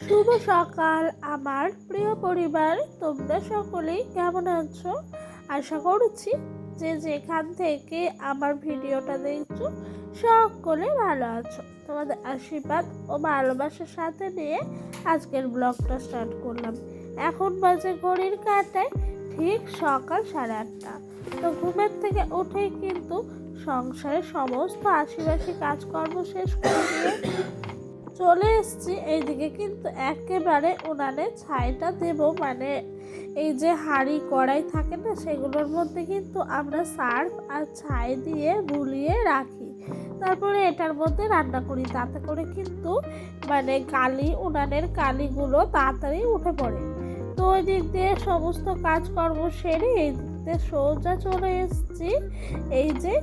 শুভ সকাল আমার প্রিয় পরিবার, তোমরা সকলেই কেমন আছো? আশা করছি যে যেখান থেকে আমার ভিডিওটা দেখছো সকলে ভালো আছো। তোমাদের আশীর্বাদ ও ভালোবাসার সাথে নিয়ে আজকের ব্লগটা স্টার্ট করলাম। এখন বাজে ঘড়ির কাঁটায় ঠিক সকাল 8:30। তো ঘুমের থেকে উঠেই কিন্তু সংসারের সমস্ত আশিবাসী কাজকর্ম শেষ করে দিয়ে চলে এসছি এইদিকে। কিন্তু একেবারে উনানে ছাইটা দেব, মানে এই যে হাঁড়ি কড়াই থাকে না, সেগুলোর মধ্যে কিন্তু আমরা সার্ফ আর ছাই দিয়ে বুলিয়ে রাখি, তারপরে এটার মধ্যে রান্না করি। তাতে করে কিন্তু মানে উনানের কালিগুলো তাড়াতাড়ি উঠে পড়ে। তো ওই দিক দিয়ে সমস্ত কাজকর্ম সেরে এই দিক দিয়ে সোজা চলে এসছি এই যে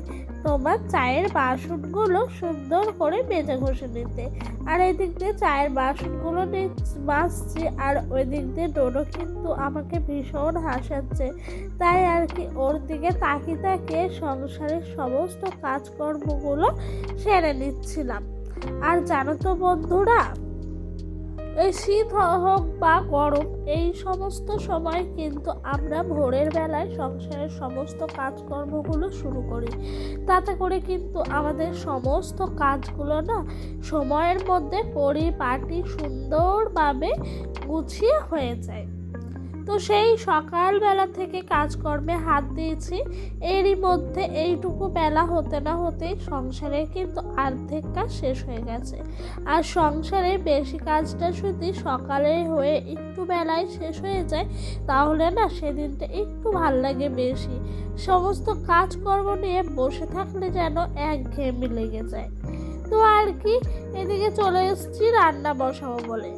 তোমার চায়ের বাসনগুলো সুন্দর করে মেজে ঘষে নিতে। আর এই দিক দিয়ে চায়ের বাসনগুলো মাজছি, আর ওই দিক দিয়ে ডোডো কিন্তু আমাকে ভীষণ হাসাচ্ছে। তাই আর কি ওর দিকে তাকিয়ে তাকিয়ে সংসারের সমস্ত কাজকর্মগুলো সেরে নিচ্ছিলাম। আর জানো তো বন্ধুরা, এই শীত হোক বা গরম, এই সমস্ত সময় কিন্তু আমরা ভোরের বেলায় সংসারের সমস্ত কাজকর্মগুলো শুরু করি। তাতে করে কিন্তু আমাদের সমস্ত কাজগুলো না সময়ের মধ্যে পরিপাটি সুন্দরভাবে গুছিয়ে হয়ে যায়। তো সেই সকালবেলা থেকে কাজকর্মে হাত দিয়েছি, এরই মধ্যে এইটুকু বেলা হতে না হতেই সংসারে কিন্তু অর্ধেক কাজ শেষ হয়ে গেছে। আর সংসারে বেশি কাজটা যদি সকালে হয়ে একটু বেলায় শেষ হয়ে যায়, তাহলে না সেদিনটা একটু ভাল লাগে বেশি। সমস্ত কাজকর্ম নিয়ে বসে থাকলে যেন একঘেয়েমি লেগে যায়। তো আর কি, এদিকে চলে এসেছি রান্না বসাবো বলে।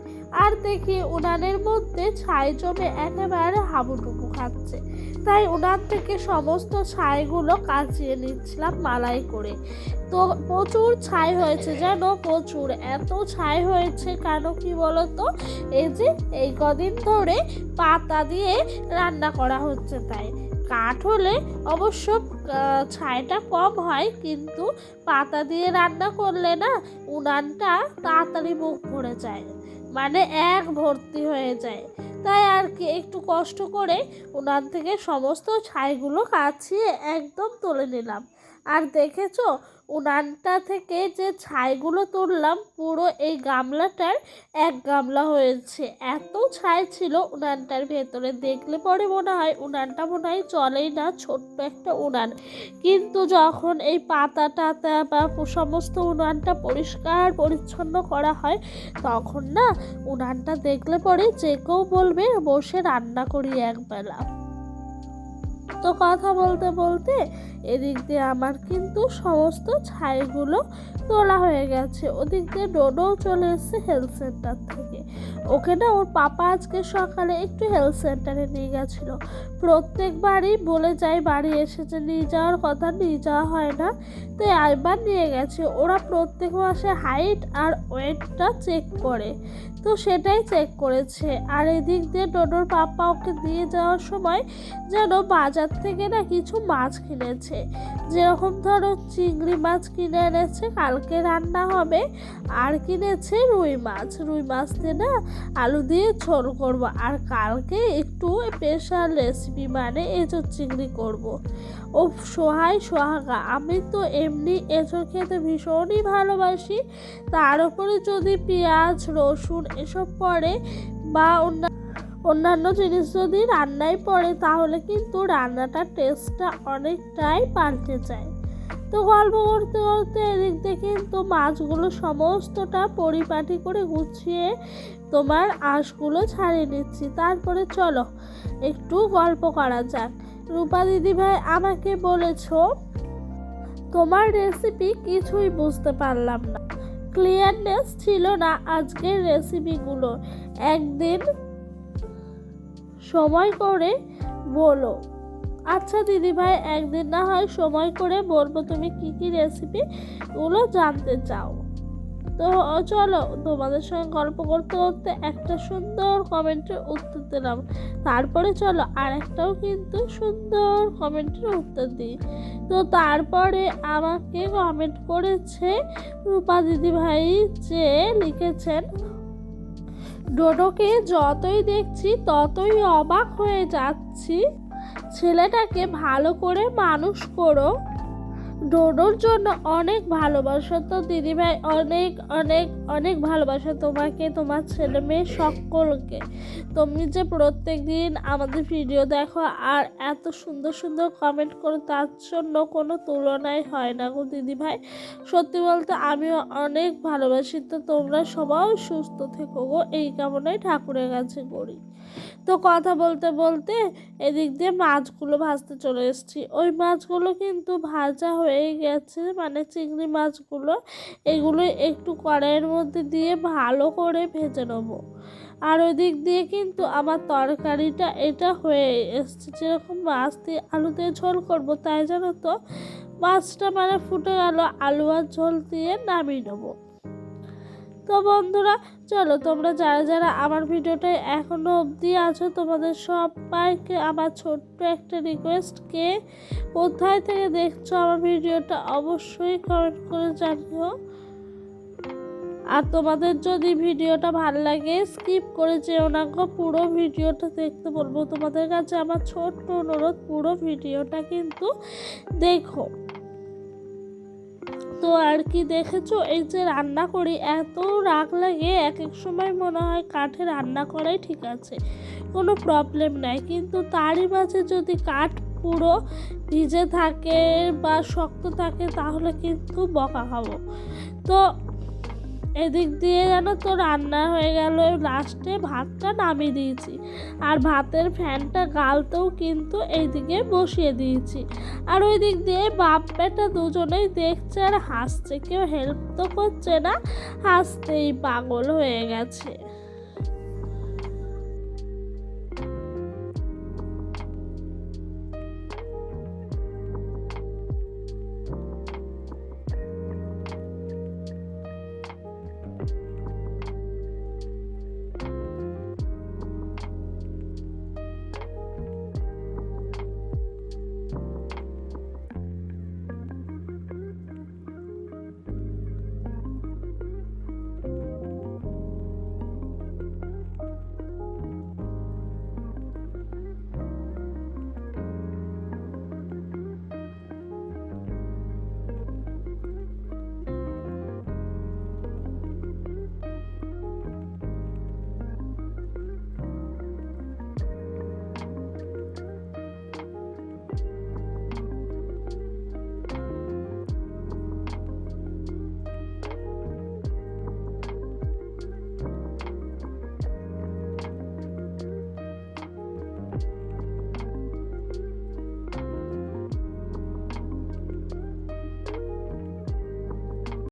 আর দেখি উনানের মধ্যে ছাই জমে একেবারে হাবুডুবু খাচ্ছে। তাই উনান থেকে সমস্ত ছাইগুলো কাচিয়ে নিচ্ছিলাম মালাই করে। তো প্রচুর ছাই হয়েছে, যেন প্রচুর, এত ছাই হয়েছে কেন কি বলতো, এই যে এই কদিন ধরে পাতা দিয়ে রান্না করা হচ্ছে। তাই কাঠ হলে অবশ্য ছাইটা কম হয়, কিন্তু পাতা দিয়ে রান্না করলে না উনানটা তাড়াতাড়ি মুখ ভরে যায়, মানে এক ভর্তি হয়ে যায়। তাই আর কি একটু কষ্ট করে উনান থেকে সমস্ত ছাইগুলো কাচিয়ে একদম তুলে নিলাম। আর দেখেছো উনানটা থেকে যে ছাইগুলো তুললাম, পুরো এই গামলাটার 1 গামলা হয়েছে। এত ছাই ছিল উনানটার ভেতরে, দেখলে পরে মনে হয় উনানটা মনে হয় চলেই না, ছোট্ট একটা উনান। কিন্তু যখন এই পাতা টাতা বা সমস্ত উনানটা পরিষ্কার পরিচ্ছন্ন করা হয়, তখন না উনানটা দেখলে পরে যে কেউ বলবে বসে রান্না করি একবেলা। তো কথা বলতে বলতে এদিক দিয়ে আমার কিন্তু সমস্ত ছাইগুলো তোলা হয়ে গেছে। ওদিক দিয়ে ডোডোও চলে এসেছে হেলথ সেন্টার থেকে। ওকে না ওর পাপা আজকে সকালে একটু হেলথ সেন্টারে নিয়ে গেছিলো। প্রত্যেকবারই বলে যায় বাড়ি এসেছে নিয়ে যাওয়ার কথা, নিয়ে যাওয়া হয় না। তো একবার নিয়ে গেছে। ওরা প্রত্যেক মাসে হাইট আর ওয়েটটা চেক করে, তো সেটাই চেক করেছে। আর এদিক দিয়ে ডোডোর পাপা ওকে দিয়ে যাওয়ার সময় যেন বাজার থেকে না কিছু মাছ কিনেছে। যেরকম ধরো চিংড়ি মাছ কিনে এনেছে, কালকে রান্না হবে। আর কিনেছে রুই মাছ দিয়ে না আলু দিয়ে ঝোল করবো। আর কালকে একটু স্পেশাল রেসিপি, মানে এঁচোড় চিংড়ি করব। ও সোহাগা, আমি তো এমনি এঁচোড় খেতে ভীষণই ভালোবাসি। তার উপরে যদি পেঁয়াজ রসুন এসব পড়ে বা অন্যান্য জিনিস যদি রান্নায় পড়ে, তাহলে কিন্তু রান্নাটার টেস্টটা অনেকটাই পাল্টে যায়। তো গল্প করতে করতে এদিক দিয়ে কিন্তু মাছগুলো সমস্তটা পরিপাটি করে গুছিয়ে তোমার আঁশগুলো ছাড়িয়ে নিচ্ছি। তারপরে চলো একটু গল্প করা যাক। রূপা দিদি ভাই আমাকে বলেছো তোমার রেসিপি কিছুই বুঝতে পারলাম না, ক্লিয়ারনেস ছিল না আজকের রেসিপিগুলো, একদিন সময় করে বলো। আচ্ছা দিদি ভাই, একদিন না হয় সময় করে বলবো তুমি কি কি রেসিপি গুলো জানতে চাও। তো চলো তোমাদের সঙ্গে গল্প করতে করতে একটা সুন্দর কমেন্টের উত্তর দিলাম। তারপরে চলো আরেকটাও কিন্তু সুন্দর কমেন্টের উত্তর দিই। তো তারপরে আমাকে কমেন্ট করেছে রূপা দিদি ভাই, যে লিখেছেন ডোডোকে যতই দেখছি ততই অবাক হয়ে যাচ্ছি। ছেলেটাকে ভালো করে মানুষ করো। ডোডোর জন্য অনেক ভালোবাসা তো দিদিভাই, অনেক অনেক অনেক ভালোবাসা তোমাকে, তোমার ছেলে মেয়ে সকলকে। তুমি যে প্রত্যেক দিন আমাদের ভিডিও দেখো আর এত সুন্দর সুন্দর কমেন্ট করো, তার জন্য কোনো তুলনাই হয় না গো দিদিভাই। সত্যি বলতে আমিও অনেক ভালোবাসি। তো তোমরা সবাই সুস্থ থেকো গো, এই কামনাই ঠাকুরের কাছে করি। তো কথা বলতে বলতে এদিক দিয়ে মাছগুলো ভাজতে চলে এসেছি। ওই মাছগুলো কিন্তু ভাজা হয়ে গেছে, মানে চিংড়ি মাছগুলো। এগুলো একটু কড়াইয়ের মধ্যে দিয়ে ভালো করে ভেজে নেবো। আর ওই দিক দিয়ে কিন্তু আমার তরকারিটা এটা হয়ে এসছে। যেরকম মাছ দিয়ে আলু দিয়ে ঝোল করবো, তাই জানো তো মাছটা মানে ফুটে গেল, আলু আর ঝোল দিয়ে নামিয়ে নেবো। তো বন্ধুরা চলো, তোমরা যারা যারা আমার ভিডিওটা এখনো অবধি আছো, তোমাদের সবাইকে আমার ছোট্ট একটা রিকোয়েস্ট, কে কোথায় থেকে দেখছো আমার ভিডিওটা অবশ্যই কমেন্ট করে জানিও। আর তোমাদের যদি ভিডিওটা ভালো লাগে স্কিপ করে যেও না গো, পুরো ভিডিওটা দেখতে বলবো। তোমাদের কাছে আমার ছোট্ট অনুরোধ, পুরো ভিডিওটা কিন্তু দেখো। তো আর কি দেখেছো, এই যে রান্না করি এত রাগ লাগে, এক এক সময় মনে হয় কাঠে রান্না করাই ঠিক আছে, কোনো প্রবলেম নাই। কিন্তু তারই মাঝে যদি কাঠ পুরো ভিজে থাকে বা শক্ত থাকে তাহলে কিন্তু বকা খাবো। তো এদিক দিয়ে যেন তো রান্না হয়ে গেল, লাস্টে ভাতটা নামিয়ে দিয়েছি। আর ভাতের ফ্যানটা গালতেও কিন্তু এইদিকে বসিয়ে দিয়েছি। আর ওই দিক দিয়ে বাপ বেটা দুজনেই দেখছে আর হাসছে, কেউ হেল্প তো করছে না, হাসতেই পাগল হয়ে গেছে।